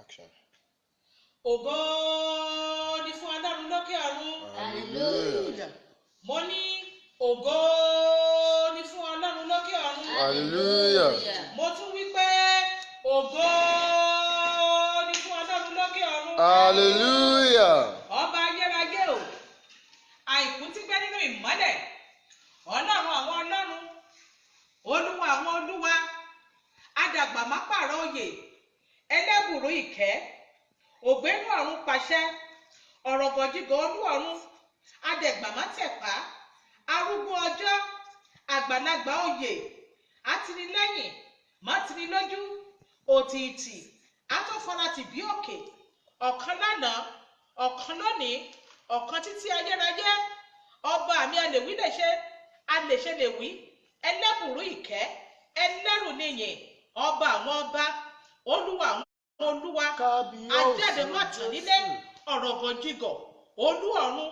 Action. Ògo ni fún Ọlọ́run lókè ọ̀run. Hallelujah. Mo ní ògo ni fún Ọlọ́run lókè ọ̀run. Hallelujah. Mo tún wí pé ògo ni fún Ọlọ́run lókè ọ̀run. Hallelujah. Ọba ayérayé o, àìkú tí gbé nínú ìmọ́lẹ̀, Ọlọ́run àwọn ọlọ́run, Olúwa àwọn olúwa, adàgbà má pààrọ̀ oyè, ẹlẹ́bùrú ìkẹ́, ògbénú ọ̀run pàṣẹ, ọ̀rọ̀gọ̀jigọ̀ olú ọ̀run, adẹ̀gbà má tẹ̀pá, arúgbó ọjọ́, àgbàlagbà oyè, atinilẹ́yìn, mátinilójú, òtìtì, atọ́fọ́láti bí òkè, ọ̀kan lánàá, ọ̀kan lónìí, ọ̀kan títí ayérayé, ọba àmì alèwí lè ṣe, alèṣe lè wí, ẹlẹ́bùrú ìkẹ́, ẹlẹ́rù níyìn, ọba àwọn ọba, olúwa àwọn olúwa, ajáde má tàn nílé, ọ̀rọ̀gọ̀jigọ̀, olú ọ̀run,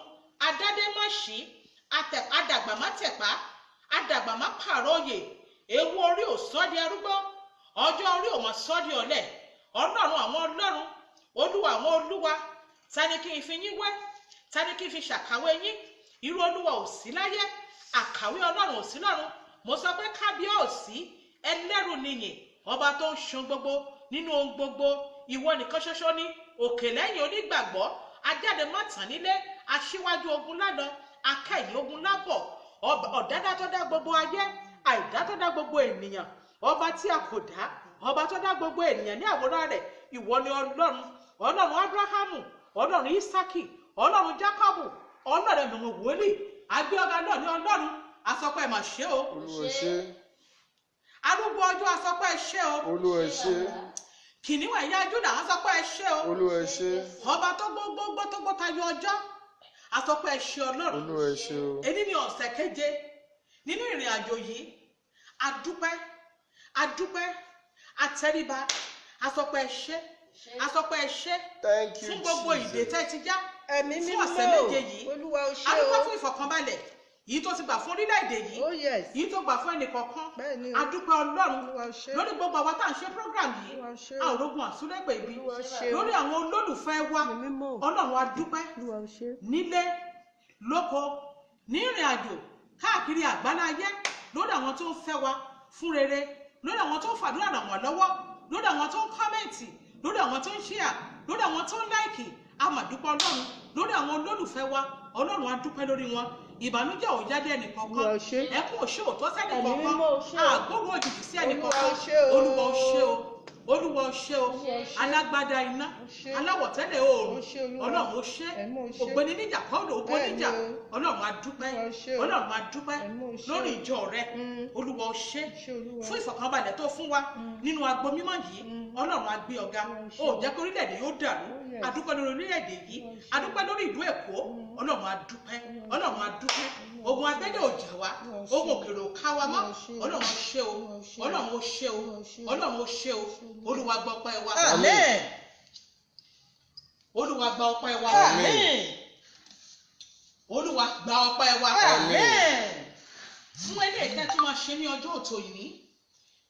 adádé má ṣí, adàgbà má tẹ̀pá, adàgbà má pààrọ̀ oyè, ewu orí ò sọ́ di arúgbó, ọjọ́ orí ò mọ̀ sọ́ di ọ̀lẹ, ọlọ́run àwọn ọlọ́run, olúwa àwọn olúwa, ta ni kí n fi yín wẹ́, ta ni kí n fi ṣàkàwé yín, irú olúwa ò sí láyé, àkàwé ọlọ́run ò sí lọ́run, mo sọ pé kábíyèsí, ẹlẹ́rù níyìn, ọba tó ń ṣan gbogbo nínú ohun gbogbo, ìwọ nìkan ṣoṣo ní òkè lẹ́yìn onígbàgbọ́, ajáde má tàn nílé, aṣíwájú ogun lánàá, akẹ́yìn ogun lábọ̀, ọ̀dádá tó dá gbogbo ayé, àìdá tó dá gbogbo ènìyàn, ọba tí a kò dá, ọba tó dá gbogbo ènìyàn ní àwòrán rẹ̀, ìwọ ni ọlọ́run, ọlọ́run Ábúráhámù, ọlọ́run Ísákì, ọlọ́run Jákọ́bù, ọlọ́run ẹ̀mọ̀mọ̀ wòlíì, agbé ọ̀gá náà ní ọlọ́run, asọpẹ́ mà ṣe o. Olúwa ṣe. Arúgbó ọjọ́ asọpẹ́ ṣe o. Olúwa ṣe. Kìnìún ẹ̀yà Júdà asọpẹ́ ṣe o. Olúwa ṣe. Ọba tó gbogbo tó gbó tayọ ọjọ́, asọpẹ́ ṣe ọlọ́run. Olúwa ṣe o. Èní ni ọ̀sẹ̀ keje nínú ìrìn àjò yìí, adúpẹ́, atẹríba, asọpẹ́ ṣe, asọpẹ́ ṣe. Thank you, fún gbogbo ìdè tẹ́ ti já Ẹ̀mí fún mímọ́ ọ̀sẹ̀ méje yìí. Olúwa ó ṣe Adúpẹ́ o. fún ìfọ̀kànbalẹ̀ yìí tó ti gbà fún orílẹ̀-èdè yìí, Oh yes. yìí tó gbà fún ẹnìkọ̀ọ̀kan. Bẹ́ẹ̀ni o. Adúpẹ́ ọlọ́run Olúwa ó ṣe. lórí gbogbo àwọn tá à ń ṣe program yìí, Olúwa ó ṣe. a ò rógun àsúlẹ̀gbẹ̀ ibi, Olúwa ó ṣe. lórí àwọn olólùfẹ́ wa, Ẹ̀mí mímọ́. ọlọ́run adúpẹ́ Olúwa ó ṣe. nílé, lóko, ní ìrìn àjò, káàkiri àgbáláyé, lórí àwọn tó ń fẹ́ wa fún rere, lórí àwọn tó ń fàdúrà ràn wọ́n lọ́wọ́, lórí àwọn tó ń kọ́mẹ̀ntì, lórí àwọn tó ń ṣíà, lórí àwọn tó ń láìkì, a mà dúpẹ́ ọlọ́run lórí àwọn olólùfẹ́ wa, ọlọ́run á dúpẹ́ lórí wọn. Ìbànújẹ́ ò jáde ẹnìkankan, Olúwa ó ṣe. ẹkún ò ṣe òótọ́ Ẹ̀mí sẹ́nìkankan, mímọ́ ó ṣe o. àgbóhùn òjijì sí ẹnìkankan. Olúwa ó ṣe o. Olúwa ó ṣe o, Olúwa ó ṣe o, Olúwa ó ṣe. alágbádá iná, Ó ṣe. aláwọ̀tẹ́lẹ̀ Ó oòrùn, ṣe Olúwa. ọlọ́run ó ṣe, Ẹ̀mí ó ṣe. ògbéni níjà kọ́ọ̀dù ògbó Bẹ́ẹ̀ni níjà, o. ọlọ́run á dúpẹ́, Olúwa ó ṣe o. ọlọ́run á dúpẹ́ Ẹ̀mí ó ṣe. lórí ìjọ rẹ, Mm. Olúwa ó ṣe Ṣé Olúwa. fún ìfọ̀kànbalẹ̀ tó fún wa nínú agbo mímọ́ yìí, ọlọ́run á gbé ọ̀gá, ó jẹ́ kí orílẹ̀-èdè yóò dàrú, Oh, yes. adúpẹ́ lórí orílẹ̀-èdè yìí, adúpẹ́ lórí ìlú Èkó, ọlọ́run á dúpẹ́, ọlọ́run á dúpẹ́, ogun abẹ́lé ò jà wá, ogun òkèrè ò ká wa mọ́, ọlọ́run ó ṣe o, ọlọ́run ó ṣe o, ọlọ́run ó ṣe o, Olúwa gbọ́ ọpẹ́ wa. Amen. Olúwa gba ọpẹ́ wa. Amen. Olúwa gba ọpẹ́ wa. Amen. Fún eléyìí tẹ́ tí máa ṣe ní ọjọ́ òtò yìí,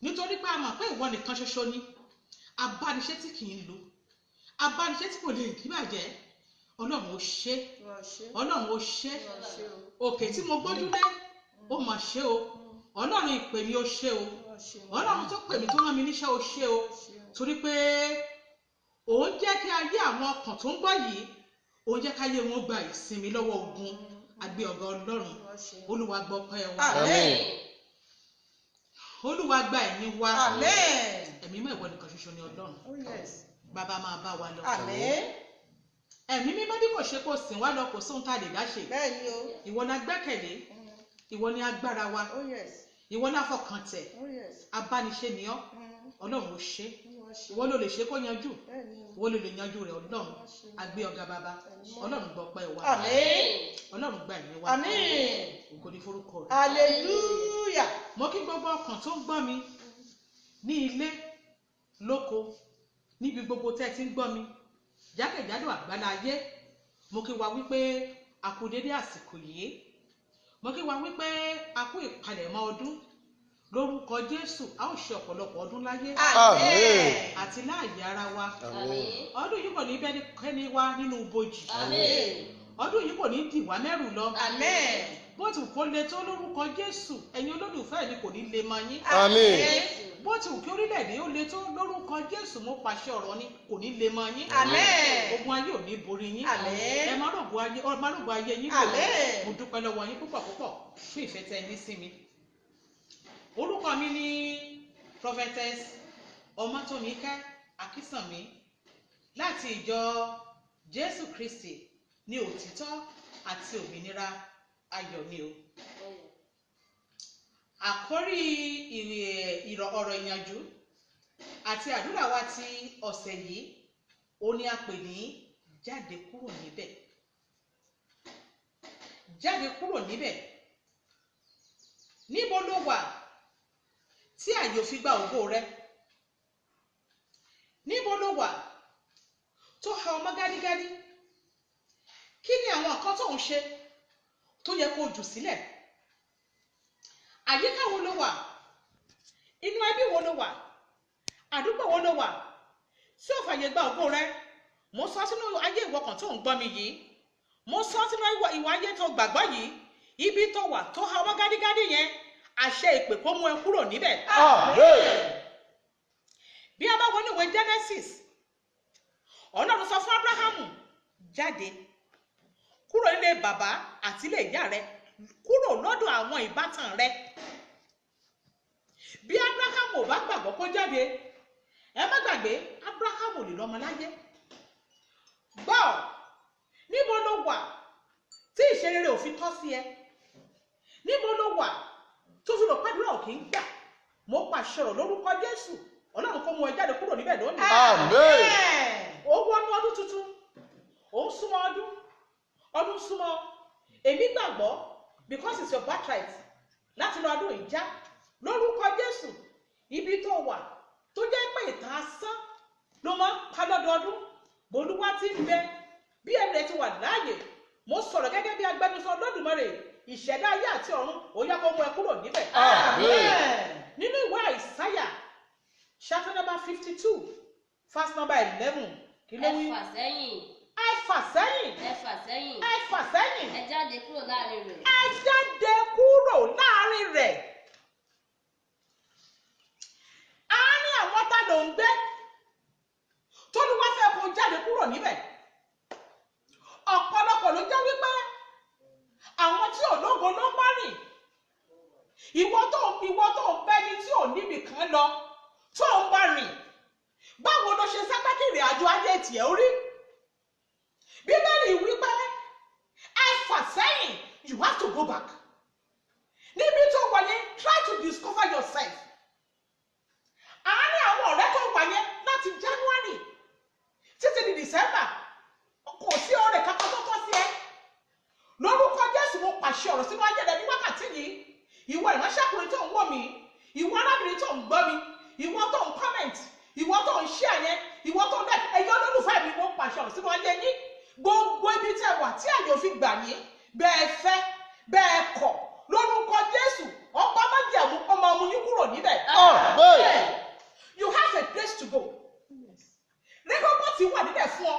nítorí pé a mọ̀ pé ìwọ nìkan ṣoṣo ni, abániṣẹ́ tí kì í lò, abániṣẹ́ tí kò lè díbàjẹ́, ọlọ́run ó ṣe, Olúwa ó ṣe. ọlọ́run ó ṣe, Olúwa ó ṣe o. òkè tí mo gbójúlé ó mà ṣe o, ọlọ́run ìpè mi ó ṣe o, Olúwa ó ṣe o. ọlọ́run tó pè mí tó rán mi níṣẹ́ ó ṣe o, torí pé òun jẹ́ kí ayé àwọn ọkàn tó ń gbọ́ yìí, òun jẹ́ káyé wọn gba ìsinmi lọ́wọ́ ogun, àgbé ọ̀gá ọlọ́run. Olúwa gbọ́ ọpẹ́ wa. Amen. Olúwa gba ẹ̀yìn wa. Amen. Ẹ̀mí mọ́ ìwọ nìkan ṣoṣo ni ọlọ́run. Oh yes. Bàbá máa bá wa lọ. Amen. Ẹ̀mí mímọ́ bí kò ṣe kó sìn wá lọ, kò sóhun tá a lè dá ṣe. Bẹ́ẹ̀ni o. Ìwọ la gbẹ́kẹ̀lé, ìwọ ni agbára wa, Oh yes. ìwọ la fọkàn tẹ̀, Oh yes. abániṣe ni ọ́, ọlọ́run ó ṣe, Olúwa ó ṣe. ìwọ ló lè ṣe kó yanjú, Bẹ́ẹ̀ni o. ìwọ ló lè yanjú rẹ̀ ọlọ́run, àgbé ọ̀gá bàbá, ọlọ́run gbọ́ ọpẹ́ wa, Amen. ọlọ́run gba ẹ̀yìn wa, Amen. ògo ní forúkọ rẹ̀. Hallelujah. Mo kí gbogbo ọkàn tó ń gbọ́ mi ní ilé, lóko, níbi gbogbo tẹ́ ẹ ti ń gbọ́ mi, jákèjádò àgbáláyé, mo kí wa wípé a kú dédé àsìkò yìí, mo kí wa wípé a kú ìpalẹ̀mọ́ ọdún, lórúkọ Jésù a ó ṣe ọ̀pọ̀lọpọ̀ ọdún láyé Àmín. àti láàyè ara wa. Àmín. Ọdún yìí kò ní bẹ́nikẹ́ni wá nínú ibojì. Àmín. Ọdún yìí kò ní dì wá mẹ́rù lọ. Àmín. Bó ti wù kó le tó lórúkọ Jésù, ẹ̀yin olólùfẹ́ mi kò ní le mọ́ yín. Àmín. Bó ti wù kí orílẹ̀-èdè ó le tó lórúkọ Jésù, mo pàṣẹ ọ̀rọ̀ ni kò ní le mọ́ yín. Àmín. Ogun ayé ò ní borí yín. Àmín. Ẹ má rògbò ayé yín lò. Àmín. Mo dúpẹ́ lọ́wọ́ yín púpọ̀ púpọ̀ fún ìfẹ́ tẹ́ ní sí mi. Orúkọ mi ni Prophetess Ọmọ́tómikẹ́ Akínsànmí láti ìjọ Jésù Kristi ní òtítọ́ àti òmìnira ayọ̀ ni o. Àkórí ọ̀rọ̀ ìyànjú àti àdúrà wa ti ọ̀sẹ̀ yìí ó ní a pè ní jáde kúrò níbẹ̀. Jáde kúrò níbẹ̀. Níbo ló wà tí àyè ò fi gba ògo rẹ? Níbo ló wà tó ha ọmọ gádígádí? Kí ni àwọn nǹkan tó ń ṣe tó yẹ kó jù sílẹ̀? Àyíká wo ló wà? Inú ẹbí wo ló wà? Àdúgbò wo ló wà tí ò fàyè gba ògo rẹ? Mo sọ sínú ayé ìwọ kan tó ń gbọ́ mi yìí. Mo sọ sínú ìwà ayé tó gbàgbọ́ yìí. Ibi tó wà tó ha ọmọ gádígádí yẹn, àṣẹ ìpè kó mú ẹ kúrò níbẹ̀. Àmín. Bí a bá wọnú ìwé Genesis, Ọlọ́run sọ fún Ábúráhámù, jáde kúrò nílé bàbá àti ilé ìyá rẹ, kúrò lọ́dọ̀ àwọn ìbátan rẹ. Bí Ábúráhámù ò bá gbàgbọ́ kó jáde, ẹ má gbàgbé Ábúráhámù lè lọ́mọ láyé. Gbọ́, níbo ló wà tí ìṣerere ò fi tọ́ sí ẹ? Níbo ló wà tó fi rò pàdúrà ò kì í gbà? Mo pàṣẹ ọ̀rọ̀ lórúkọ Jésù, Ọlọ́run kó mú ẹ jáde kúrò níbẹ̀ lónìí. Àmín. Ó wọnú ọdún tuntun, ó ń súnmọ́ ọdún súnmọ́. Èmi gbàgbọ́ because it's your birthright láti lọ ọdún ìjà lórúkọ Jésù. Ibi tó wà tó jẹ́ pé ìtàn asán ló máa ń pa lọ́dọọdún, Olúwa ti ń bẹ bí ẹ̀rẹ̀ ti wà láàyè. Mo sọ̀rọ̀ gẹ́gẹ́ bí agbẹnusọ Olódùmarè, ìṣẹ̀dá ayé àti ọ̀run, ó yá kó mú ẹ kúrò níbẹ̀. Àmín. Nínú ìwé Àìsáyà chapter number 52 verse number 11, kí ló wí? Ẹ fà sẹ́yìn. Ẹ fà sẹ́yìn. Ẹ fà sẹ́yìn. Ẹ fà sẹ́yìn. Ẹ jáde kúrò láàrin rẹ̀. Ẹ jáde kúrò láàrin rẹ̀. Àárín àwọn tá ló ń gbé t'Olúwa fẹ́ kó jáde kúrò níbẹ̀. Ọ̀pọ̀lọpọ̀ ló jẹ́ wípé àwọn tí ológo ló ń bá rìn. Ìwọ tó ń bẹ́ni tí ò níbì kan lọ tó ń bá rìn. Báwo ló ṣe sá pé kí ìrìn àjò ayé tiẹ̀ ó rí? Bíbélì wípé ẹ fà sẹ́yìn, you have to go back. Níbi tó wà yẹn, try to discover yourself. Àárín àwọn ọ̀rẹ́ tó wà yẹn láti January títí di December, kò sí ọ̀rẹ́ kankan tó tọ́ sí ẹ. Lórúkọ Jésù mo pàṣẹ ọ̀rọ̀ sínú ayé rẹ ní wákàtí yìí. Ìwọ ìránṣẹ́kùnrin tó ń wò mí, ìwọ arábìnrin tó ń gbọ́ mi, ìwọ tó ń comment, ìwọ tó ń share yẹn, ìwọ tó ń like, ẹ̀yin olólùfẹ́ mi, mo pàṣẹ ọ̀rọ̀ sínú ayé yín. Gbogbo ibi tẹ́ wà tí àyè òfin gbà yín, bẹ́ẹ̀ fẹ́ bẹ́ẹ̀ kọ̀, lórúkọ Jésù ọba májẹ̀mú ọmọ ọmọ yín kúrò níbẹ̀. Àmín. You have a place to go. Rẹ́kọ̀bọ̀ ti wà níbẹ̀ fún ọ.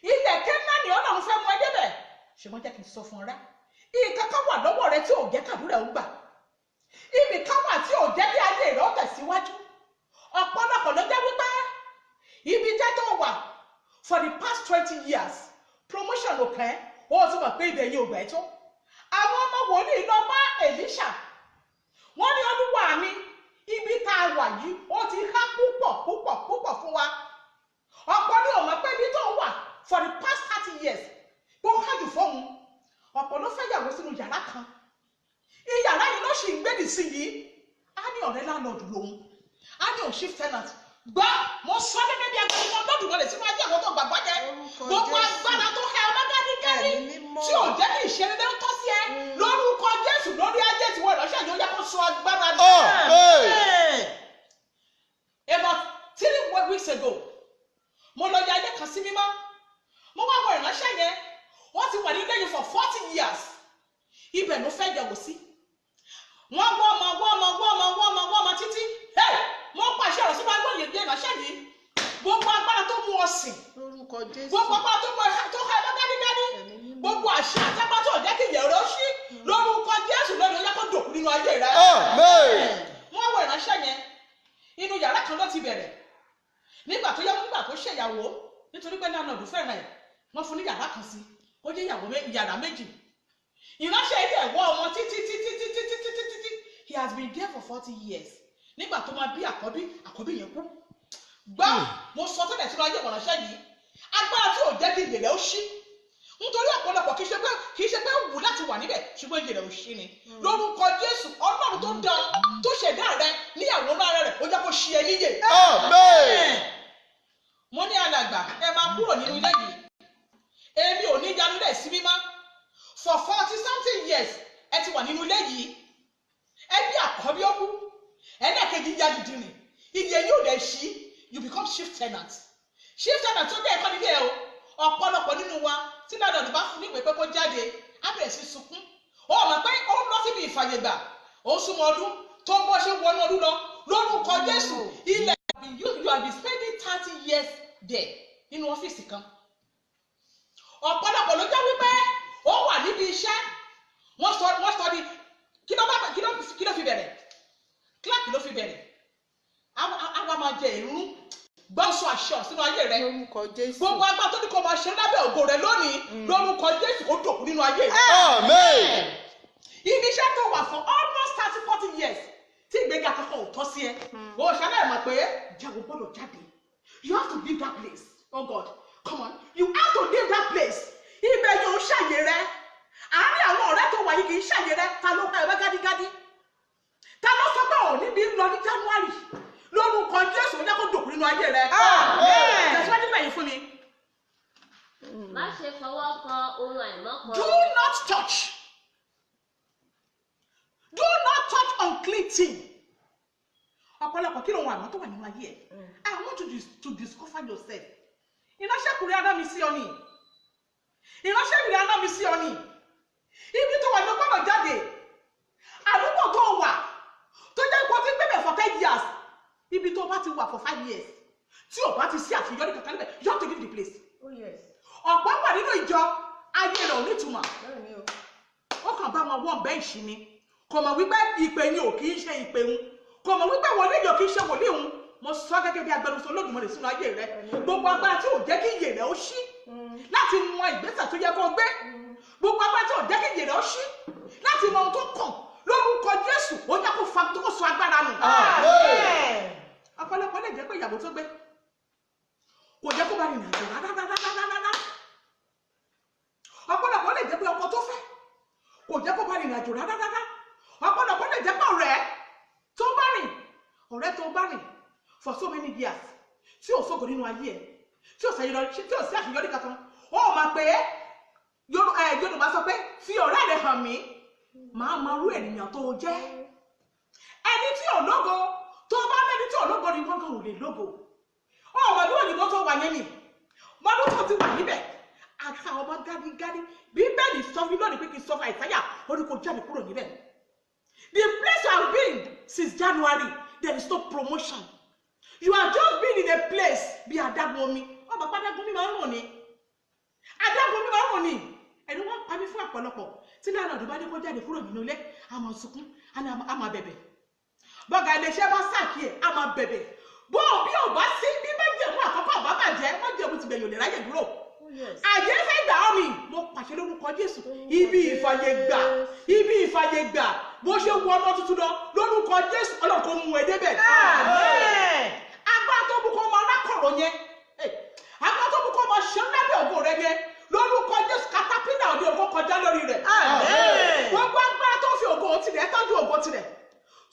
Ilẹ̀ Kénáánì Ọlọ́run fẹ́ mú ẹ débẹ̀. Ṣùgbọ́n jẹ́ kí n sọ fún ọ rá. Nǹkan kan wà lọ́wọ́ rẹ tí ò jẹ́ kàdúrà ó gbà. Ibì kan wà tí ò jẹ́ kí ayé rẹ ó tẹ̀síwájú. Ọ̀pọ̀lọpọ̀ ló jẹ́ wípé ibi jẹ́ tó wà for the past 20 years. Promotion ò pẹ́, ó ti mọ̀ pé ibẹ̀ yìí ò gbẹ́ tó. Àwọn ọmọ wòlíì lọ bá Èlíṣà. Wọ́n ní Olúwa mi, ibi tá a wà yìí ó ti há púpọ̀ fún wa. Ọ̀pọ̀ ni ò mọ̀ pé ibi tó wà for the past 30 years tó hájù fóun. Ọ̀pọ̀ ló fẹ́ yàwó sínú yàrá kan. Iyàrá yìí ló ṣì ń gbèdì sí yìí. A ní ọ̀rẹ́ láńlọ́ọ̀dù lòun. A ní òṣì tenant. Gbọ́, mo sọ gẹ́gẹ́ bí agbẹnusọ Olódùmarè sínú ayé àwọn tó gbàgbọ́ jẹ. Gbogbo agbára tó hẹ ọmọ gádígádí tí ò jẹ́ kí ìṣeré tó sí ẹ lórúkọ Jésù lórí ayé tí wọ́n ìránṣẹ́ yóò yẹ kó sọ agbára náà. About 3 weeks ago, mo lọ ya ilé kan sí mímọ́. Mo wá wọ ìránṣẹ́ yẹn, wọ́n ti wà ní ilé yìí for 40 years. Ibẹ̀ ló fẹ́ yẹ̀wò sí. wọ́n wọ́ ọmọ títí wọ́n pàṣẹ ọ̀rọ̀ sínú agbóhùn yẹn ìránṣẹ́ yìí gbogbo agbára tó mú ọ sìn Lórúkọ Jésù. gbogbo agbára tó ká ẹgbẹ́ gádígádí gbogbo àṣẹ àtẹ́gbá tó jẹ́ kí ìyẹ̀rọ ṣí lórúkọ Jésù lónìí ó yẹ kó dòkú nínú ayé rẹ. Wọ́n wọ ìránṣẹ́ yẹn inú yàrá kan ló ti bẹ̀rẹ̀ nígbà tó ṣèyàwó nítorí pé lánàá ọdún fẹ́ràn ẹ̀ wọ́n fún ní yàrá kan sí ó jẹ́ yàrá méjì ìránṣẹ́ ilé ẹ̀wọ́ ọmọ títí he has been there for 40 years nígbà tó máa bí àkọ́bí yẹn kú gbá mo sọ tẹ́lẹ̀ sínú ayé ìránṣẹ́ yìí agbára tí ò jẹ́ kí ìgbèrè ó ṣí nítorí ọ̀pọ̀lọpọ̀ kì í ṣe pé wù láti wà níbẹ̀ ṣùgbọ́n ìgbèrè ó ṣí ni lórúkọ Jésù Ọlọ́run tó dán tó ṣẹ̀dá rẹ ní àwòrán rẹ̀ ó jẹ́ kó ṣí ẹ níyè. Mo ní alàgbà ẹ máa kúrò nínú ilé yìí èmi ò ní yanulẹ̀ sí mímọ́ for 40-something years ẹ ti wà nínú ilé yìí ẹ bí àkọ́bí ó kú ẹlẹ́ẹ̀kejì ya dìdì rìn iye yóò dẹ̀ ṣí you become shift tenant tó bẹ́ẹ̀ kọ́ nílé o ọ̀pọ̀lọpọ̀ nínú wa tí ládàá bá fún níwèé pé kó jáde á bẹ̀rẹ̀ sí sunkún ó mọ̀ pé ó lọ síbi ìfàyègbà ó súnmọ́ ọdún tó ń bọ́ ṣe wọnú ọdún lọ lórúkọ Jésù ilẹ̀ you have been spending 30 years there nínú ọ́fíìsì kan ọ̀pọ̀lọpọ̀ ló jẹ́ wípé ó wà níbi iṣẹ́ wọ́n sọ di kí ló fi bẹ̀rẹ̀ clark ló fi bẹ̀rẹ̀ àwa máa jẹ ìrún gbọ́sọ̀ àṣọ sínú ayé rẹ Lórúkọ Jésù. gbogbo agbá tó ní kó máa ṣe lábẹ́ ògo rẹ lónìí lórúkọ Jésù kó dòkú nínú ayé rẹ. Ibi iṣẹ́ tó wà for almost 30-40 years tí ìgbéga kankan ò tọ́ sí ẹ o ṣàlàyé mọ̀ pé jẹ́wọ́ gbọ́dọ̀ jáde you have to leave that place oh God come on you have to leave that place ibẹ̀ yóò ṣàyè rẹ àárín àwọn ọ̀rẹ́ tó wà yìí kì í ṣàyè rẹ ta ló ká ẹ̀wẹ́ gádígádí ta ló sọ pé òní bí lọ ní January lórúkọ Jésù ó jẹ́ kó dòkú nínú ayé rẹ. Tẹ̀síwájú bẹ̀yìn fún mi. Má ṣe fọwọ́ kan ohun àìmọ́ kan. Do not touch unclean thing. Ọ̀pọ̀lọpọ̀ kí ló ń wà àmọ́ tó wà nínú ayé ẹ̀. I want you to discover yourself. Ìránṣẹ́kùnrin aná mi sí ọ ni. Ìránṣẹ́kùnrin aná mi sí ọ ni. Ibi tó wà ní ọgbọ́dọ̀ jáde. Àdúgbò tó wà tó jẹ́ ipò tí ń gbẹ̀bẹ̀ for 10 years. Ibi tó bá ti wà for 5 years. Tí ò bá ti sí àṣeyọrí kankan níbẹ̀, you have to leave the place. Oh yes. Ọ̀pọ̀ wà nínú ìjọ ayé rẹ̀ ò ní ìtumọ̀. Ó kàn bá wọn wọ́n bẹ́ǹṣì ni. Kò mọ̀ wípé ìpè ni ò kì í ṣe ìpè ń. Kò mọ̀ wípé wòlíì ni ò kì í ṣe wòlíì ń. Mo sọ gẹ́gẹ́ bí agbẹnusọ Olódùmarè sínú ayé rẹ̀. Gbogbo agbára tí ò jẹ́ kí ìyè rẹ̀ ó ṣí láti mọ ìgbésẹ̀ tó yẹ kó gbé. Gbogbo agbára tí ò jẹ́ kí ìyè rẹ̀ ó ṣí láti mọ ohun tó kàn lórúkọ Jésù ó yẹ kó fa tó sọ agbára nù. Ọ̀pọ̀lọpọ̀ lè jẹ́ pé ìyàwó tó gbé kò jẹ́ kó bá rìnrìn àjò rárá. Ọ̀pọ̀lọpọ̀ lè jẹ́ pé ọkọ tó fẹ́ kò jẹ́ kó bá rìnrìn àjò rárá. Ọ̀pọ̀lọpọ̀ lè jẹ́ pé ọ̀rẹ́ tó bá rìn for so many years tí ò sógo nínú ayé ẹ̀ tí ò sí àṣeyọrí kankan ó mà pé Yorùbá sọ pé fi ọ̀rẹ́ rẹ̀ hàn mí máa ma rú ènìyàn tó jẹ́ ẹni tí ò lógo tó bá mẹ́ni tí ò lógo ni wọ́n kàn ò lè lógo ọmọdún òyìnbó tó wà yẹn ni mọdún tó ti wà níbẹ̀ àká ọmọ gádígádí Bíbélì sọ fún lónìí pé kí n sọ fún Àìsáyà ó ní kó jáde kúrò níbẹ̀. The place you have been since January there is no promotion you are just been in a place bí adágún omi ọmọ pa adágún mi máa ń rùn ni ẹni wọ́n pa mí fún ọ̀pọ̀lọpọ̀ tí lánàá ọdún bá ní kó jáde kúrò nínú ilé a máa sunkún a máa bẹ̀bẹ̀ bọ́gà iléeṣẹ́ bá sàkí ẹ̀ a máa bẹ̀bẹ̀ bó bí ò bá sí bí méjèèmú àkọ́kọ́ ọ̀bá bàjẹ́ méjèèmú ti bẹ̀yìn ò lè ráyè dúró àyè fẹ́ gbà ọ́ mi mo pàṣẹ lórúkọ Jésù ibi ìfàyè gbà bó ṣe wọ ọmọ tuntun lọ lórúkọ Jésù Ọlọ́run kò mú ẹ débẹ̀. Agbára tó mú kó máa rákọ̀rọ̀ yẹn agbára tó mú kó máa ṣe lábẹ́ ògo rẹ yẹn lórúkọ Jésù katapila òde ògo kọjá lórí rẹ̀. Gbogbo agbára tó fi ògo tirẹ̀ tọ́jú ògo tirẹ̀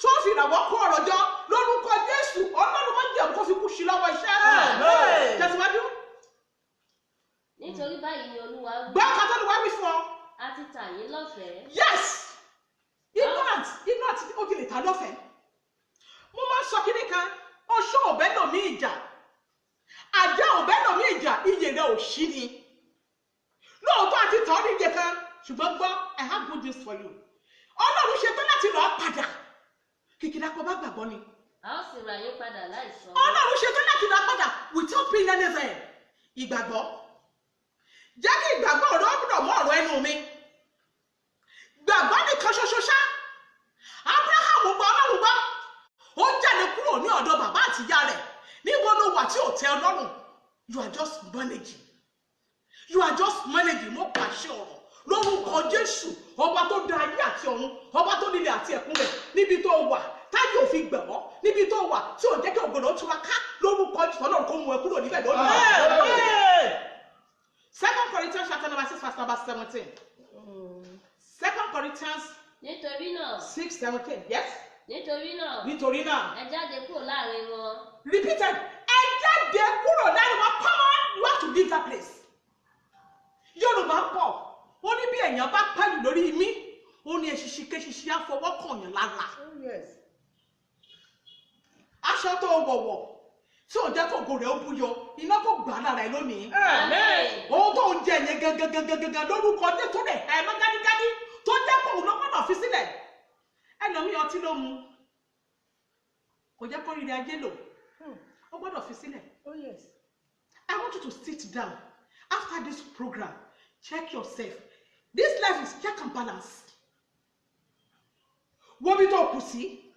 tó fi ìràwọ̀ kó ọ̀rọ̀ jọ lórúkọ Jésù Ọlọ́run máa ń jẹun kó fi kú sí lọ́wọ́ iṣẹ́. Tẹ̀síwájú. Nítorí báyìí ni Olúwa wí. Gbọ́ ọ̀kan tó lè wá wí fún ọ. A ti tà yín lọ́fẹ̀ẹ́. Yes! Ignorant ó ti lè ta lọ́fẹ̀ẹ́. Mo máa ń sọ kíní kan, oṣó òbẹ́ lò mí ìjà. Àjẹ́ òbẹ́ lò mí ìjà, iye rẹ̀ ò ṣí ni. Lóòótọ́ àti tọ́ ní iye kan, ṣùgbọ́n gbọ́, I have good news for you. Ọlọ́run ṣetán láti rà ọ́ padà kìkìdá kó bá gbàgbọ́ ni. A ó sì rà yín padà láìsan. Ọlọ́run ṣetán láti rà ọ́ padà without paying anything. Ìgbàgbọ́ jẹ́ kí ìgbàgbọ́ ọ̀rọ̀ ọ̀gbọ̀dọ̀ mọ́ ọ̀rọ̀ ẹnu mi. Gbàgbọ́ nìkan ṣoṣo ṣá. Abraham gba Ọlọ́run gbọ́. Ó jáde kúrò ní ọ̀dọ̀ bàbá àti ìyá rẹ̀. Níbo ló wà tí ò tẹ́ Ọlọ́run? You are just managing. You are just managing. Mo pàṣẹ ọ̀rọ̀ lórúkọ Jésù, ọba tó dá ayé àti ọ̀run, ọba tó nílẹ̀ àti ẹ̀kún rẹ̀, níbi tó wà táyé òfin gbẹ̀wọ́, níbi tó wà tí ò jẹ́ kí ògbóná túra ká lórúkọ Jésù. Ọlọ́run kó mú ẹ kúrò níbẹ̀ lónìí. 2 Corinthians chapter number 6 verse number 17. 2 Corinthians Nítorí náà. 6:17. Yes. Nítorí náà. Nítorí náà. Ẹ jáde kúrò láàrin wọn. Repeated. Ẹ jáde kúrò láàrin wọn. Come on, you have to leave that place. Yorùbá pọ̀, ó ní bí èèyàn bá pàlù lórí mi, ó ní eṣiṣi kéṣiṣi á fọwọ́ kàn yàn lára. Aṣọ tó wọ̀wọ̀ tí ò jẹ́ kó ògo rẹ̀ ó búyọ, iná kò gbà lára ẹ lónìí. Ohun tó ń jẹ yẹn gangan lórúkọ nítorí ẹ̀ mọ́ gádígádí tó jẹ́ kó òun ló gbọ́dọ̀ fi sílẹ̀. Ẹlòmíì ọtí ló mu, kò jẹ́ kó rírì ajé lò, ó gbọ́dọ̀ fi sílẹ̀. I want you to sit down after this program. Check yourself. This life is check and balance. Wo bí tó kù sí,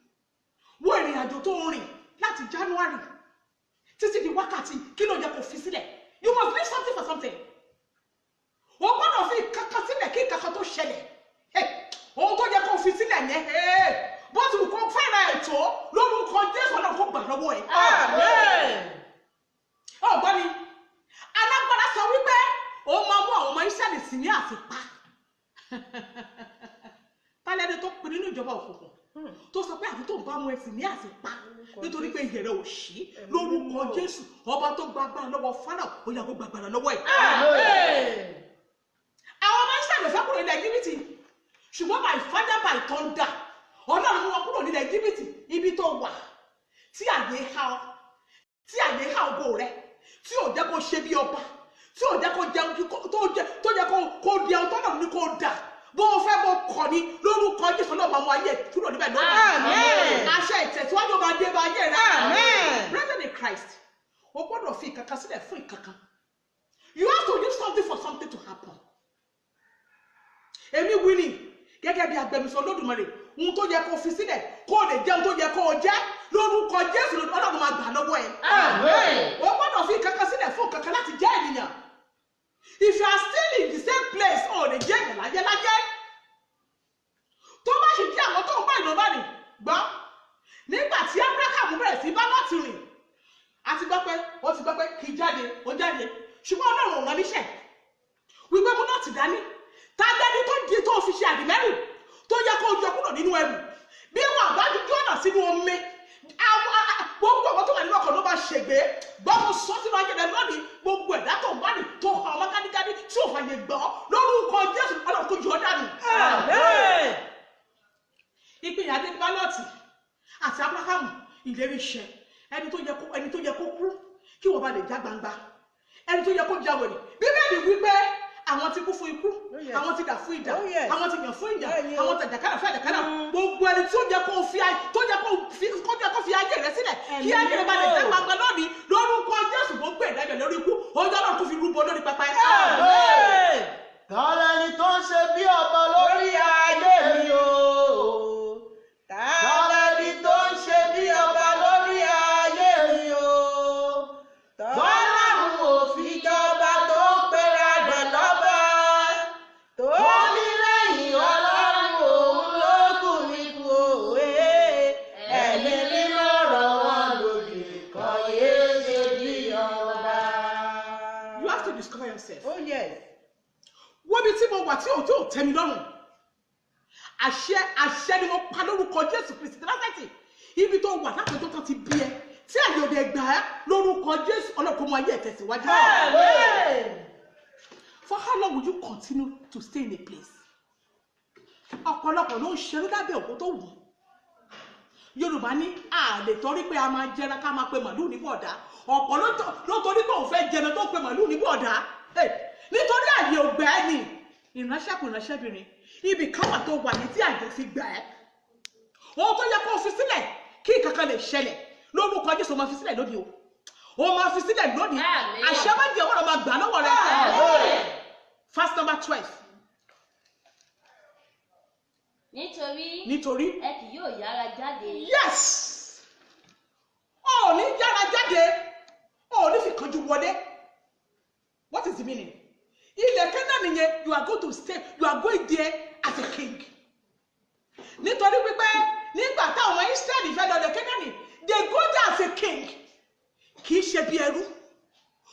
wo ìrìn àjò tó ń rìn láti January títí di wákàtí kí ló yẹ kó fi sílẹ̀. You must leave something for something. O gbọ́dọ̀ fi kankan sílẹ̀ kí kankan tó ṣẹlẹ̀. Ohun tó yẹ kó fi sílẹ̀ yẹn, bó ti wù kó fẹ́ràn ètò lórúkọ Jésù náà kó gbà lọ́wọ́ ẹ̀. Ọ̀gbọ́n ni alágbára sọ wípé ó máa mú àwọn ọmọ Ísírẹ́lì sí ní àtìpá. Tálẹ́ni tó pinnu nínú ìjọba òkùnkùn tó sọ pé àfi tó ń bá mú ẹsìn ní àtìpá nítorí pé ìyẹ̀rẹ̀ ò ṣí lórúkọ Jésù ọba tó gba agbára lọ́wọ́ Fáráò ó yá kó gba agbára lọ́wọ́ ẹ̀. Àwọn ọmọ Ísírẹ́lì fẹ́ kúrò nílẹ̀ Íjíbítì ṣùgbọ́n by fire by thunder Ọlọ́run mú wọn kúrò nílẹ̀ Íjíbítì ibi tó wà tí àyè há ògo rẹ̀ tí ò jẹ́ kó ṣe bí ọba tí ò jẹ́ kó jẹun tó jẹ́ kó di ẹun tọ́nà ní kó dà bó o fẹ́ bó kọ̀ ní lórúkọ Jésù náà máa mú ayé kúrò níbẹ̀ lónìí. Àṣẹ ìtẹ̀síwájú máa dé bá ayé rẹ̀. Brethren in Christ, o gbọ́dọ̀ fi ìkankan sílẹ̀ fún ìkankan. You have to leave something for something to happen. Èmi wí ni gẹ́gẹ́ bí agbẹnusọ Olódùmarè ohun tó yẹ kó fi sílẹ̀ kó o lè jẹun tó yẹ kó o jẹ́ lórúkọ Jésù Ọlọ́run máa gbà lọ́wọ́ ẹ̀. O gbọ́dọ̀ fi ìkankan sílẹ̀ fún ìkankan láti jẹ́ ènìyàn. If you are still in the same place, o lè jẹ́ ènìyàn láyé. Tó bá ṣe jẹ́ àwọn tó ń bá ìnáwó rìn gbọ́. Nígbà tí Abraham bẹ̀rẹ̀ sí bá láti rìn, a ti gbọ́ pé kì í jáde, ó jáde. Ṣùgbọ́n Ọlọ́run ò rán níṣẹ́. Wípé mú náà ti dání. Tádẹ́ni tó di tó fi ṣe àdìmẹ́rù tó yẹ kó yọ kúrò nínú ẹrù. Bí wọn bá ju ọ̀nà sínú omi, gbogbo àwọn tó wà nínú ọkọ̀ ló bá ṣègbè. Gbọ́dọ̀ sọ sínú ayé rẹ̀ lónìí gbogbo ẹ̀dá tó ń bá ní tó hàn ọmọ kádíkádí tí ò fàyè gbọ́ lórúkọ Jésù Ọlọ́run kó jọ dànù. Ìpínyà dé bá Lọ́ọ̀tì àti Ábúráhámù ìlérí iṣẹ́ ẹni tó yẹ kó kú kí wọ́n bá lè já gbangba ẹni tó yẹ kó já wèrè. Bíbélì wípé àwọn ti kú fún ikú, àwọn ti dà fún idà, àwọn ti yàn fún ìyàn, àwọn ti àjàkálà fún àjàkálà. Gbogbo ẹni tó yẹ kó fi ayé rẹ̀ sílẹ̀ kí ayé rẹ̀ bá lè já gbangba lónìí lórúkọ Jésù gbogbo ìdájọ́ lórí ikú ọjọ́ náà kó fi rúbọ lórí pápá ẹ̀. Tálẹ́ni tó ń ṣe bí ọba lórí ayé mi o. Tálẹ́ni tó ń ṣe bí ọba lórí ayé mi o. Tọ́lọ́run ò fi jọba tó ń pera rẹ̀ lọ́ba. Tó ní lẹ́yìn Ọlọ́run òun ló kù nípò òwe. Ẹ̀mí mímọ́ rọ̀ wọ́n lóye kọ́ yé ṣe bí ọba. You have to discover yourself. Oh yes. Wọ́n bí tí mo wà tí ò tẹ́ mi lọ́rùn. Àṣẹ ni mo pa lórúkọ Jésù Kristi Násárẹ́tì. Ibi tó wà láti ọjọ́ tó ti bí ẹ. Tí àyè òde gbà ẹ́ lórúkọ Jésù Ọlọ́run mú ayé ẹ̀ tẹ̀síwájú. For how long will you continue to stay in a place? Ọ̀pọ̀lọpọ̀ ló ń ṣerú lábẹ́ òkú tó wù. Yorùbá ní àlè torí pé a máa jẹran ká máa pe màlúù ní bọ̀dá. Ọ̀pọ̀ ló torí pé òun fẹ́ jẹran tó pe màlúù ní bọ̀dá. Nítorí àyè ògbẹ́ ni ìránṣẹ́kùn ìránṣẹ́bìnrin ibì kan wà tó wà ní tí àjẹ́ fi gbà ẹ́ ohun tó yẹ kó o fi sílẹ̀ kí kankan lè ṣẹlẹ̀ lórúkọ Jésù máa fi sílẹ̀ lónìí o máa fi sílẹ̀ lónìí àṣẹ méjì ọwọ́ máa gbà lọ́wọ́ rẹ. Verse number 12. nítorí ẹ kì yóò yára jáde. yes ò ní yára jáde ò ní fi kánjú wọlé. What is the meaning? Ilẹ̀ Kánánì nìyẹn, you are going to stay, you are going there as a king. Nítorí wípé nígbà táwọn ọmọ Ísírẹ́lì fẹ́ lọ ilẹ̀ Kánánì, they go there as a king. Kì í ṣe bí ẹrú.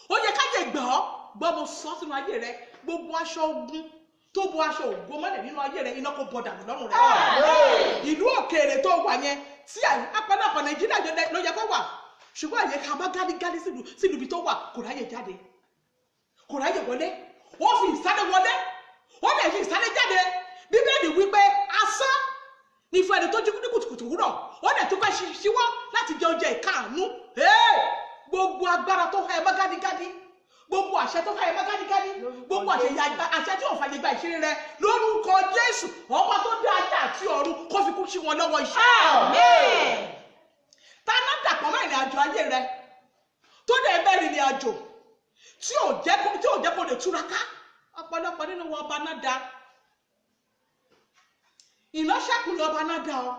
Ó yẹ ká lè gbà ọ́ gbọ́ mo sọ sínú ayé rẹ gbogbo aṣọ ogun tó bo aṣọ ògo mọ́lẹ̀ nínú ayé rẹ iná kò bọ̀ dànù lọ́rùn rẹ. Ìlú òkèèrè tó wà yẹn tí apánápọ̀ Nàìjíríà ló yẹ kó wà ṣùgbọ́n àyè ká bá gálígálí sílùú ibi tó wà kò ráyè jáde kò ráyè wọlé ó fi ìsáré wọlé ó lè fi ìsáré jáde. Bíbélì wípé asán ní fún ẹni tó jí ní kùtùkùtù wúrọ̀ ó lè tún fẹ́ ṣíwọ́ láti jẹ oúnjẹ ìkáàánú. Gbogbo agbára tó ha ẹ mọ́ gádígádí gbogbo àṣẹ tó ha ẹ mọ́ gádígádí gbogbo àṣẹ tí ò fàyè gba ìṣeré rẹ lórúkọ Jésù ọba tó dé ayé àti ọ̀run kó fi kú sí wọn lọ́wọ́ iṣẹ́. Táná dàpọ̀ mọ́ ìrìn àjò ayé rẹ tó dẹ̀ bẹ́ẹ̀ rìnrìn àjò tí ò jẹ́ kó lè túraká ọ̀pọ̀lọpọ̀ nínú wọn ọba náà da ìránṣẹ́kùnrin ọba náà da ọ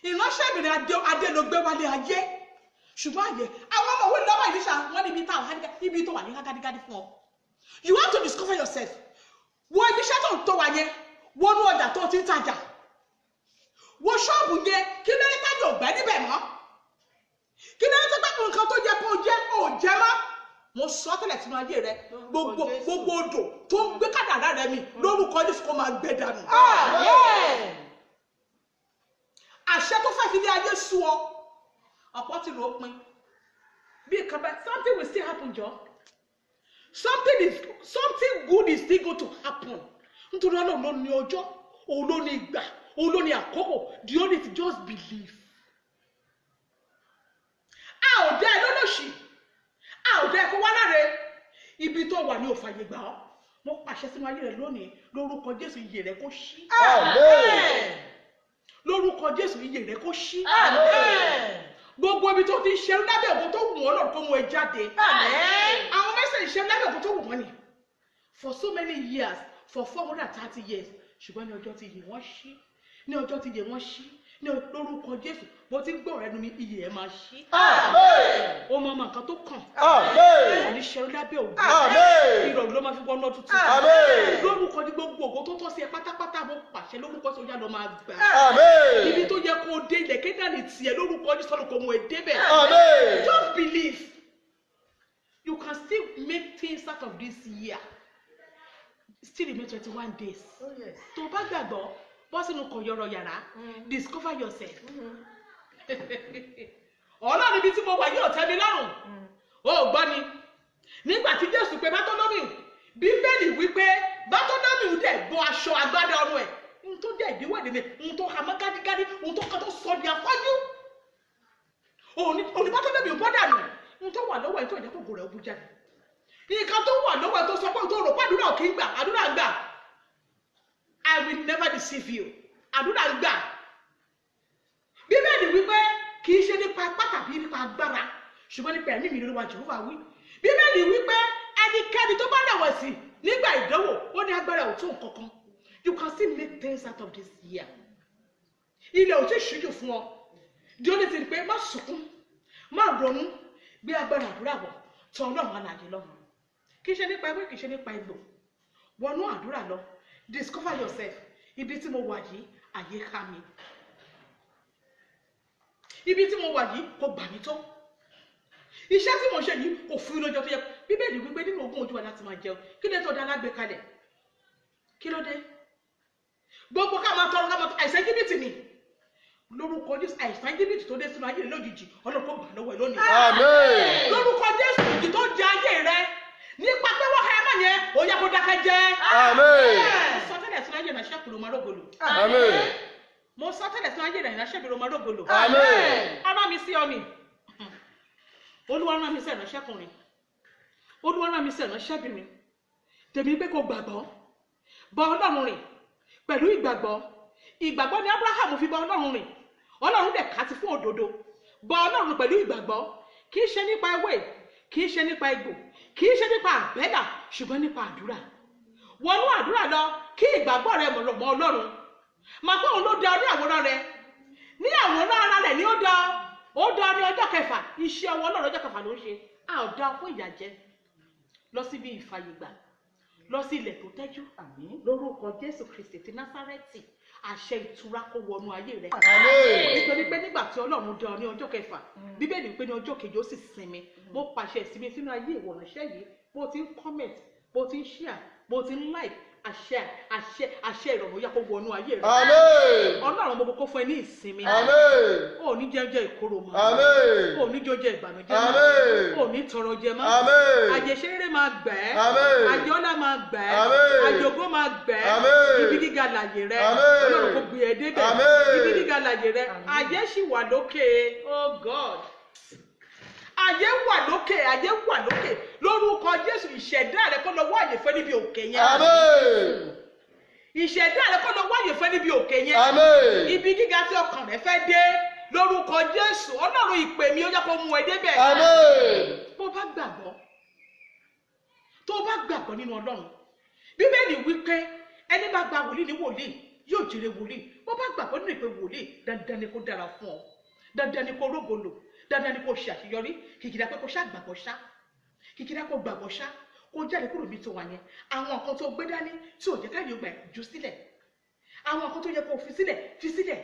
ìránṣẹ́bìnrin adé ló gbé wálé ayé ṣùgbọ́n àyè àwọn ọmọ òwe lọ́wọ́ ìrísà wọn níbi táwọn ibi tó wà ní gádígádí fún ọ. You want to discover yourself wo ibi iṣẹ́ tó wà yẹn wọnú ọjà tó ti ń tajà wo ṣọ́ọ̀bù yẹn kí ló ní tájà ògbẹ́ níbẹ̀ mọ́ kí ló ní tó gbẹ́ nǹkan tó yẹ kó jẹ́ ò jẹ́ mọ́. Mo sọ tẹ́lẹ̀ sínú ayé rẹ gbogbo odò tó ń gbé kádàrá rẹ mi lórúkọ Jésù kó máa gbẹ dànù. Àṣẹ tó fẹ́ fi ní ayé sú ọ ọ̀pọ̀ tí ló pin bí kaba something will still happen jọ something good is still going to happen nítorí Ọlọ́run ló ní ọjọ́ òun ló ní ìgbà òun ló ní àkókò the only thing just believe. A ò dá ẹ lọ́lọ́ṣì a ò dá ẹ kó wá láre ibi tó wà ní òfàyè gbà ọ́ mo pàṣẹ sínú ayé rẹ lónìí lórúkọ Jésù iyè rẹ kó ṣí. Lórúkọ Jésù iyè rẹ kó ṣí. Gbogbo ibi tó ti ṣerú lábẹ́ ògo tó wù wọ́n lọ́rùn kó mú ẹ jáde. Àwọn mẹ́sàn-án ìṣerú lábẹ́ ògo tó wù wọ́n ni for so many years for 430 years ṣùgbọ́n ní ọjọ́ tí iyè wọ́n ṣí ní ọjọ́ tí iyè wọ́n ṣí ní lórúkọ Jésù bó ti ń gbọ́ ẹnu mi iyè ẹ máa ṣí. Ó mọ nǹkan tó kàn. Ní ṣerú lábẹ́ ògo ìrọ̀rùn ló máa fi wọ́n lọ́dún tún. Lórúkọ ní gbogbo ògo tó tọ́ sí ẹ pátápátá mo pàṣẹ lórúkọ tó yá lọ máa gbà. Ibi tó yẹ kó dé ilẹ̀ Kénáánì tiẹ̀ lórúkọ Jésù sọ́dọ̀ kò mú ẹ débẹ̀. Just believe you can still make things out of this year. Still remain 21 days. Tó bá gbàgbọ́ bọ́ sínú kọ̀yọ̀rọ̀ yàrá discover yourself. Ọlọ́run ibi tí mo wà yóò tẹ́ mi lọ́rùn. Ó gbọ́ ni nígbà tí Jésù pé Bátólómì Bíbélì wípé Bátólómì dẹ̀ bọ́ aṣọ agbádá ọrùn ẹ̀ n tó dẹ̀ ìdíwọ́ ìdílé n tó hamọ́ gádígádí n tó kọ́ tó sọ di afọ́jú. Òní Bátólómì bọ́ dànù n tó wà lọ́wọ́ ẹ̀ tó ìjẹ́ kó rẹ̀ ó bú jáde. Nǹkan tó wà lọ́wọ́ ẹ̀ tó sọ pé tó rò pé àdúrà kì í gbà àdúrà gbà. I will never deceive you. Àdúrà gbà. Bíbélì wípé kì í ṣe nípa ipá tàbí nípa agbára ṣùgbọ́n nípa ẹ̀mí mi lórí Jèhófà wí. Bíbélì wípé ẹnikẹ́ni tó bá rẹ̀wẹ̀sì nígbà ìdánwò ó ní agbára ò tó nǹkan kan. You can still make things out of this year. Ilẹ̀ ò tí ì ṣíjú fún ọ. Di ó ní ti rí pé má sunkún má ronú gbé agbára àdúrà wọ̀ tọ̀ Ọlọ́run alààyè lọ́rùn. Kì í ṣe nípa ewé kì í ṣe nípa egbò. Wọnú àdúrà lọ. Discover yourself. Ibi tí mo wà yìí àyè ká mi. Ibi tí mo wà yìí kò gbà mí tó. Iṣẹ́ tí mo ṣe yìí kò fún mi lọ́jọ́ tó yẹ. Bíbélì wípé nínú ogún ojú wa láti máa jẹun. Kí ló tó dá lágbè kalẹ̀? Kí ló dé? Gbogbo ká máa tọrọ ká máa àìsàn jìbìtì ni. Lórúkọ Jésù àìsàn jìbìtì tó dé sínú ayé rẹ lójijì Ọlọ́run kò gbà lọ́wọ́ ẹ lónìí. Àmín. Lórúkọ Jésù ìjì tó jẹ ayé rẹ nípa pé wọ́n ká ẹ mọ̀ yẹn ó yẹ kó dákẹ́ jẹ́. Àmín. Mo sọ tẹ́lẹ̀ sínú ayé ìránṣẹ́ kùnú máa rógolo. Àmín. Mo sọ tẹ́lẹ̀ sínú ayé ìránṣẹ́ kùnú máa rógolo. Àmín. Ọlọ́run mi sí ọ ni. Olúwa rán mi sí ìránṣẹ́kùnrin. Olúwa rán mi sí ìránṣẹ́bìnrin. Tèmi pé kó gbàgbọ́. Bá Ọlọ́run rìn pẹ̀lú ìgbàgbọ́ ni Abraham fi bá Ọlọ́run rìn, Ọlọ́run dẹ̀ kà sí fún òdodo. Bá Ọlọ́run pẹ̀lú ìgbàgbọ́, kì í ṣe nípa ewé, kì í ṣe nípa egbò, kì í ṣe nípa àbẹ́dà, ṣùgbọ́n nípa àdúrà. Wọnú àdúrà lọ kí ìgbàgbọ́ rẹ mọ̀ Ọlọ́run. Màá pé òun ló dá ọ ní àwòrán rẹ, ní àwòrán ara rẹ̀ ni ó dá ní ọjọ́ kẹfà. Iṣẹ́ ọwọ́ Ọlọ́run ọjọ́ kẹfà ló ń ṣe. A ò dá fún ìyàjẹ. Lọ síbi ìfàyègbà, lọ sí ilẹ̀ tó tẹ́jú. Lórúkọ Jésù Kristi ti Násárẹ́tì, àṣẹ ìtura kó wọnú ayé rẹ. Nítorí pé nígbà tí Ọlọ́run dá ọ ní ọjọ́ kẹfà, Bíbélì pé ní ọjọ́ kejì ó sì sinmi. Mo pàṣẹ ìsinmi sínú ayé ìwọ̀nàṣẹ́ yìí. Bó ti ń comment, bó ti ń share, bó ti ń like, àṣẹ ìrọ̀rùn yá kó wọnú ayé rẹ. Ọlọ́run mo kó fún ẹ ní ìsinmi. Ó ní jẹ́jẹ́ ìkorò mọ́. Ó ní jọjẹ́ ìbànújẹ́ mọ́. Ó ní tọrọ jẹ mọ́. Àjẹsẹ́rẹ́ máa gbẹ́. Àjọlá máa gbẹ́. Àjògó máa gbẹ́. Ibi gíga làyè rẹ. Ọlọ́run kò gbé ẹ débẹ̀. Ibi gíga làyè rẹ. Àjẹ́ sì wà lókè. Oh God. Ayé wà lókè lórúkọ Jésù. Ìṣẹ̀dá rẹ kó lọ wá àyè fẹ́ níbi òkè yẹn. Ìṣẹ̀dá rẹ kó lọ wá àyè fẹ́ níbi òkè yẹn. Ibi gíga tí ọkàn rẹ fẹ́ dé lórúkọ Jésù. Ọlọ́run ìpè mi ó yẹ kó mú ẹ débẹ̀. Bó bá gbàgbọ́, tó bá gbàgbọ́ nínú Ọlọ́run, Bíbélì wípé ẹni bá gba wòlíì ní wòlíì yóò jèrè wòlíì. Bó bá gbàgbọ́ nínú ìpè wòlíì, dandan ni kó dára fún ọ, dandan ni kó rógolo, dandan ni kò ṣe àṣeyọrí. Kìkìdá pé kò ṣá gbàgbọ́ ṣá, kìkìdá kò gbàgbọ́ ṣá, kò jáde kúrò níbi tó wà yẹn. Àwọn nǹkan tó gbé dání tí ò jẹ́ káyọ̀ gbà jù sílẹ̀, àwọn nǹkan tó yẹ kó fi sílẹ̀.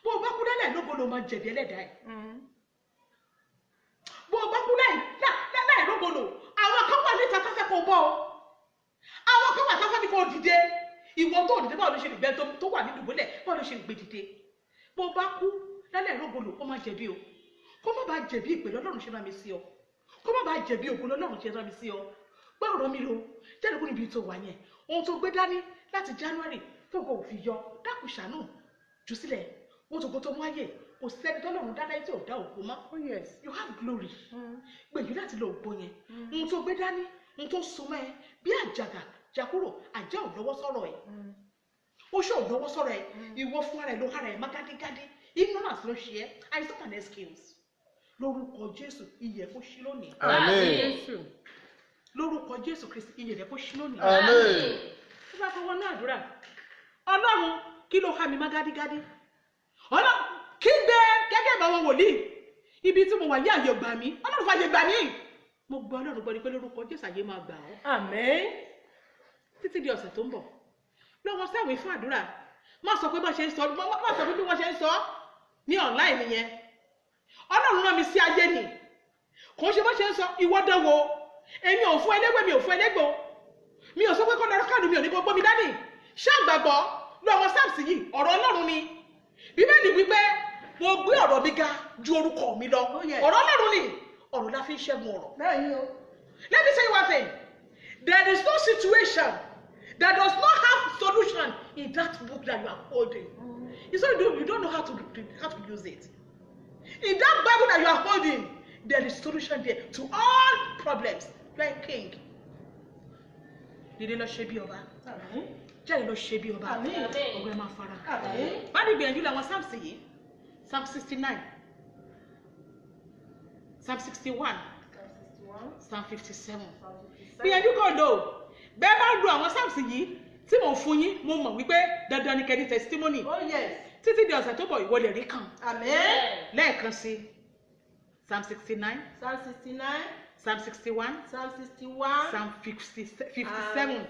Bó o bá kú lálẹ́ lógo ló máa jẹ̀bi ẹlẹ́dàá ẹ̀. Bó o bá kú láì lógo lò, àwọn kan wà níta tó fẹ́ kó bọ́ ọ, àwọn kan wà tó fẹ́ kó dìde. Ìwọ tó dìde báwo ló ṣe lè gbẹ tó wà ní dùbúlẹ̀, báwo ló ṣe lè gbé dìde? Bó o bá kú lálẹ́ rògbòlò, kó má jẹ̀bi o, kó má bàa jẹ̀bi ìpè lọ́lọ́run ṣe rán mi sí ọ, kó má bàa jẹ̀bi ògo lọ́lọ́run ṣe rán mi sí ọ. Gbọ́ ọ̀rọ̀ mi lo jáde kúrò níbi tó wà yẹn. Ohun tó gbé dání láti January tó kò fi yọ, dákun ṣàánú jù sílẹ̀. Ohun tó gbó tó mú ayé, kò sẹ́ni tọ́lọ́run dá láyé tí ò dá ògo mọ́. You have glory. Gbèjú láti lo ògo yẹn. Ohun tó gbé dání, ohun tó so mọ́ ẹ bí àjàgà jákúrò, àjẹ́ ò lọ́wọ́ sọ̀rọ̀ ẹ̀, ó ṣe ò lọ́wọ́ sọ̀rọ̀ ẹ̀. Ìwọ fún ara ẹ̀ ló hara ẹ̀ má gádígádí. Ignorance ló ṣe ẹ́. I stop an excuse. Lórúkọ Jésù, iyè kó ṣí lónìí. Lórúkọ Jésù Kristi, iyè kó ṣí lónìí. Ó bá fọwọ́ náà àdúrà. Ọlọ́run, kí ló há mi má gádígádí? Ọlọ́run, kí gbé gẹ́gẹ́ bá wọn wòlíì. Ibi tí mo wà yí àyè gbà mí. Ọlọ́run fàyè gbà mí. Mo gbọ́ Ọlọ́run gbọ́ ni pé lórúkọ Jésù àyè máa gbà ọ́. Títí di ọ̀sẹ̀ tó ń bọ̀. Lọ́wọ́ sáwìn fún àdúrà. Má sọ pé bá ṣe ń sọ, má sọ pé bí wọ́n ṣe ń sọ ní online yẹn. Ọlọ́run rán mi sí ayé ni. Kò ṣe bó ṣe ń sọ ìwọ dánwò. Èmi ò fún ẹlẹ́gbẹ́, mi ò fún ẹlẹ́gbò. Mi ò sọ pé kó lọ rọ́kàdù mi ò ní kó gbọ́ mi dání. Ṣé àgbàgbọ́ lọ́wọ́ sáàsì yìí ọ̀rọ̀ Ọlọ́run ni. Bíbélì wípé mo gbé ọ̀rọ̀ mi ga ju orúkọ mi lọ. Ọ̀rọ̀ Ọlọ́run ni. Ọ̀rọ̀ la fi ń ṣẹ́gun ọ̀rọ̀. Let me say one thing. There is no situation that does not have solution in that book that you are holding. So you don't know how to use it. In that Bible that you are holding, there is solution there to all problems. You are a king. Dìde lọ ṣe bí ọba. Jáde lọ ṣe bí ọba. Ọgbẹ́ máa fara. Bá ní gbìyànjú làwọn Psalms yìí. Psalm 69. Psalm 61. Psalm 57. Gbìyànjú kò lò. Bẹ́ẹ̀ bá lu àwọn Psalms yìí tí mo fún yín, mo mọ̀ wípé dandan ni kẹ́ni testimony. Títí di ọ̀sẹ̀ tó bọ̀ ìwọ lè rí kan. Lẹ́ẹ̀kan sí Psalm 69. Psalm 61. Psalm 57.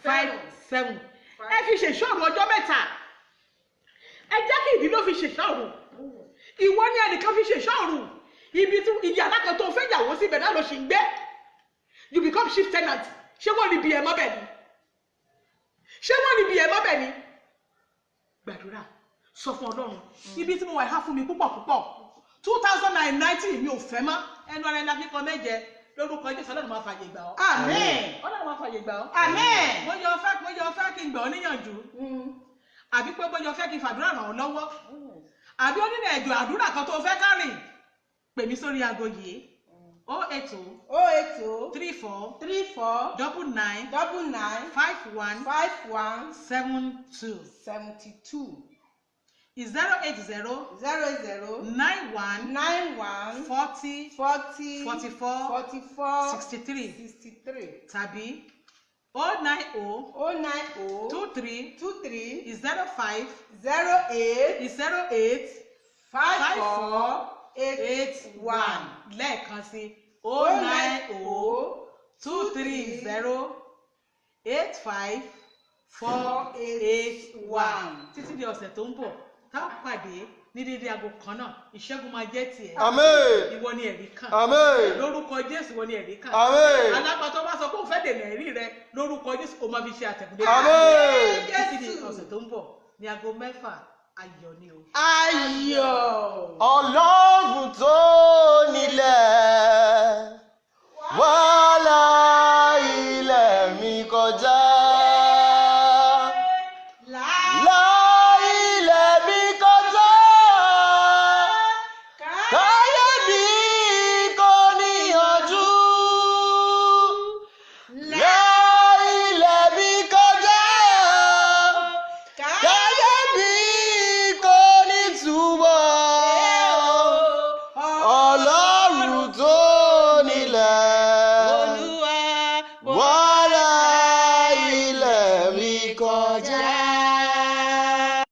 5:7. Ẹ fi ṣèṣọ́rù ọjọ́ mẹ́ta. Ẹ jẹ́ kí ìdí ló fi ṣèṣọ́rù. Ìwọ ni ẹnìkan fi ṣèṣọ́rù. Ibi tí ìyá alákan tó fẹ́ yàwó síbẹ̀ náà ló ṣì ń gbé. You become chief tenant. Ṣé wọ́n ní bí ẹ mọ́ bẹ̀ ni? Ṣé wọ́n ní bí ẹ mọ́ bẹ̀ ni? Gbàdúrà, sọ fún Ọlọ́run. Ibi tí mo wà há fún mi púpọ̀. 2019 mi ò fẹ́ mọ́. Ẹnu ara ẹni akíkan méje lórúkọ Jésù Ọlọ́run máa fàyè gbà ọ́. Àmín. Ọlọ́run máa fàyè gbà ọ́. Àmín. Mo yọ fẹ́ kí n gbà ọ́ níyànjú. Àbí pé bóyá fẹ́ kí n fàdúrà ràn ọ́ lọ́wọ́. Àbí ó nílò ẹ̀jọ̀ àdúrà kan tó fẹ́ kárìn. Pè mí sórí aago yìí. 080 080 34 34 99 99 51 51 72. 72 Is 080 00 91 91 40 40 44 44 63 63 tàbí 090 090 23 23 is 05 08 is 08 54 81 81 lẹ́ẹ̀kan sí 090 230 85 481 títí di ọ̀sẹ̀ tó ń bọ̀ tá a pàdé ní dédé aago kan náà ìṣẹ́gun máa jẹ́ tiẹ̀. Àmín. Ìwọ ni ẹ̀rí kan. Àmín. Lórúkọ Jésù ìwọ ni ẹ̀rí kan. Àmín. Alágbàtọ́ bá sọ pé òun fẹ́ dènà ẹ̀rí rẹ lórúkọ Jésù ó máa fi ṣe àtẹ̀kùndé. Àmín. Títí di ọ̀sẹ̀ tó ń bọ̀ ní aago 6 ayọ̀ ni o. ayọ̀. Ọlọ́run tó nílẹ̀.